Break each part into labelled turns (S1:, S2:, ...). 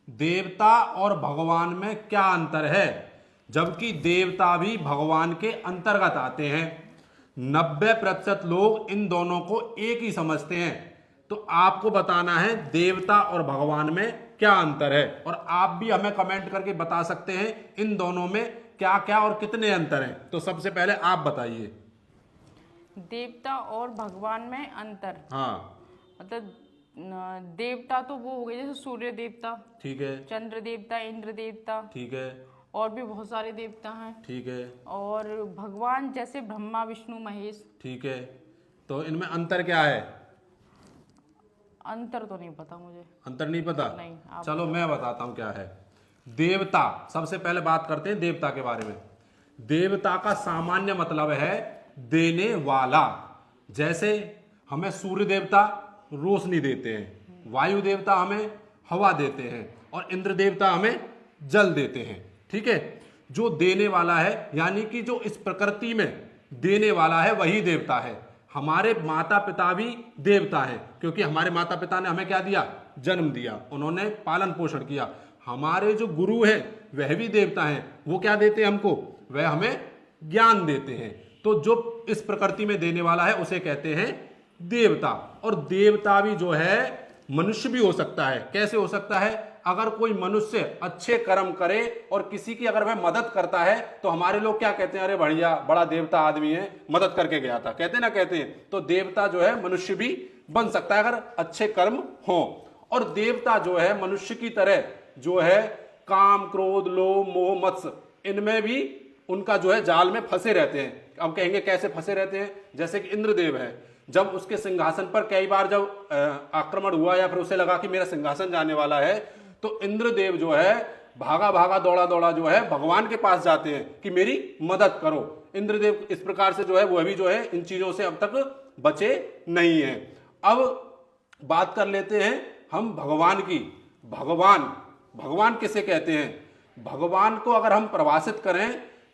S1: देवता और भगवान में क्या अंतर है, जबकि देवता भी भगवान के अंतर्गत आते हैं। 90% लोग इन दोनों को एक ही समझते हैं। तो आपको बताना है देवता और भगवान में क्या अंतर है, और आप भी हमें कमेंट करके बता सकते हैं इन दोनों में क्या क्या और कितने अंतर हैं। तो सबसे पहले आप बताइए।
S2: देवता और भगवान में अंतर,
S1: हाँ,
S2: मतलब देवता तो वो हो गए जैसे सूर्य देवता,
S1: ठीक है,
S2: चंद्र देवता, इंद्र देवता,
S1: ठीक है,
S2: और भी बहुत सारे देवता हैं।
S1: ठीक है,
S2: और भगवान जैसे ब्रह्मा विष्णु महेश।
S1: ठीक है। तो इनमें अंतर क्या है?
S2: अंतर तो नहीं पता मुझे।
S1: अंतर नहीं पता?
S2: नहीं, आप
S1: चलो मैं बताता हूं क्या है। देवता, सबसे पहले बात करते हैं देवता के बारे में। देवता का सामान्य मतलब है देने वाला। जैसे हमें सूर्य देवता रोशनी देते हैं, वायु देवता हमें हवा देते हैं, और इंद्र देवता हमें जल देते हैं। ठीक है, जो देने वाला है यानी कि जो इस प्रकृति में देने वाला है वही देवता है। हमारे माता पिता भी देवता हैं, क्योंकि हमारे माता पिता ने हमें क्या दिया? जन्म दिया, उन्होंने पालन पोषण किया। हमारे जो गुरु हैं वह भी देवता हैं, वो क्या देते हैं हमको? वह हमें ज्ञान देते हैं। तो जो इस प्रकृति में देने वाला है उसे कहते हैं देवता। और देवता भी जो है मनुष्य भी हो सकता है। कैसे हो सकता है? अगर कोई मनुष्य अच्छे कर्म करे और किसी की अगर वह मदद करता है तो हमारे लोग क्या कहते हैं? अरे बढ़िया, बड़ा देवता आदमी है, मदद करके गया था, कहते ना कहते हैं। तो देवता जो है मनुष्य भी बन सकता है अगर अच्छे कर्म हो। और देवता जो है मनुष्य की तरह जो है काम, क्रोध, लोभ, मोह, मत्स्य, इनमें भी उनका जो है जाल में फंसे रहते हैं। अब कहेंगे कैसे फंसे रहते हैं? जैसे कि इंद्रदेव है, जब उसके सिंहासन पर कई बार जब आक्रमण हुआ या फिर उसे लगा कि मेरा सिंहासन जाने वाला है, तो इंद्रदेव जो है भागा भागा दौड़ा दौड़ा जो है भगवान के पास जाते हैं कि मेरी मदद करो। इंद्रदेव इस प्रकार से जो है वह भी जो है इन चीजों से अब तक बचे नहीं है। अब बात कर लेते हैं हम भगवान की। भगवान किसे कहते हैं? भगवान को अगर हम परिभाषित करें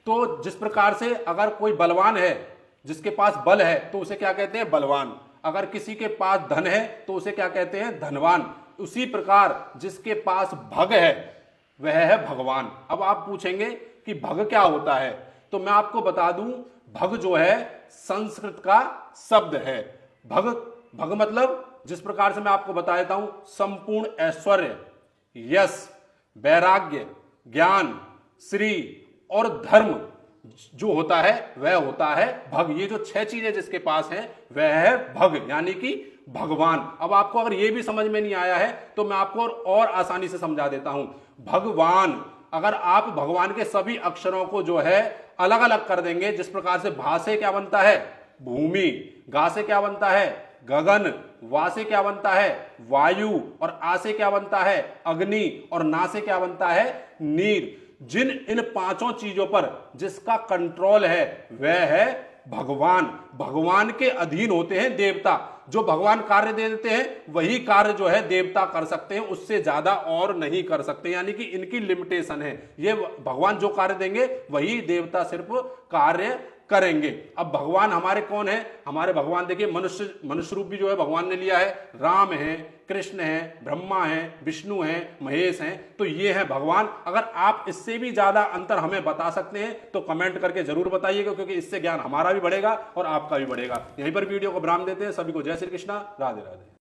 S1: तो जिस प्रकार से अगर कोई बलवान है, जिसके पास बल है, तो उसे क्या कहते हैं? बलवान। अगर किसी के पास धन है तो उसे क्या कहते हैं? धनवान। उसी प्रकार जिसके पास भग है वह है भगवान। अब आप पूछेंगे कि भग क्या होता है, तो मैं आपको बता दूं, भग जो है संस्कृत का शब्द है। भग मतलब जिस प्रकार से मैं आपको बता देता हूं, संपूर्ण ऐश्वर्य, यश, वैराग्य, ज्ञान, श्री और धर्म जो होता है वह होता है भग। ये जो 6 चीजें जिसके पास हैं वह है भग, यानी कि भगवान। अब आपको अगर ये भी समझ में नहीं आया है तो मैं आपको और आसानी से समझा देता हूं। भगवान, अगर आप भगवान के सभी अक्षरों को जो है अलग अलग कर देंगे, जिस प्रकार से भा से क्या बनता है? भूमि, गा से क्या बनता है? गगन, वा से क्या बनता है? वायु, और आ से क्या बनता है? अग्नि, और ना से क्या बनता है? नीर। जिन इन 5 चीजों पर जिसका कंट्रोल है वह है भगवान। भगवान के अधीन होते हैं देवता। जो भगवान कार्य दे देते हैं वही कार्य जो है देवता कर सकते हैं, उससे ज्यादा और नहीं कर सकते, यानी कि इनकी लिमिटेशन है। ये भगवान जो कार्य देंगे वही देवता सिर्फ कार्य करेंगे। अब भगवान हमारे कौन है? हमारे भगवान देखिए मनुष्य रूप भी जो है भगवान ने लिया है। राम है, कृष्ण है, ब्रह्मा है, विष्णु है, महेश हैं। तो ये है भगवान। अगर आप इससे भी ज्यादा अंतर हमें बता सकते हैं तो कमेंट करके जरूर बताइएगा, क्योंकि इससे ज्ञान हमारा भी बढ़ेगा और आपका भी बढ़ेगा। यहीं पर वीडियो को विराम देते हैं। सभी को जय श्री कृष्णा, राधे राधे।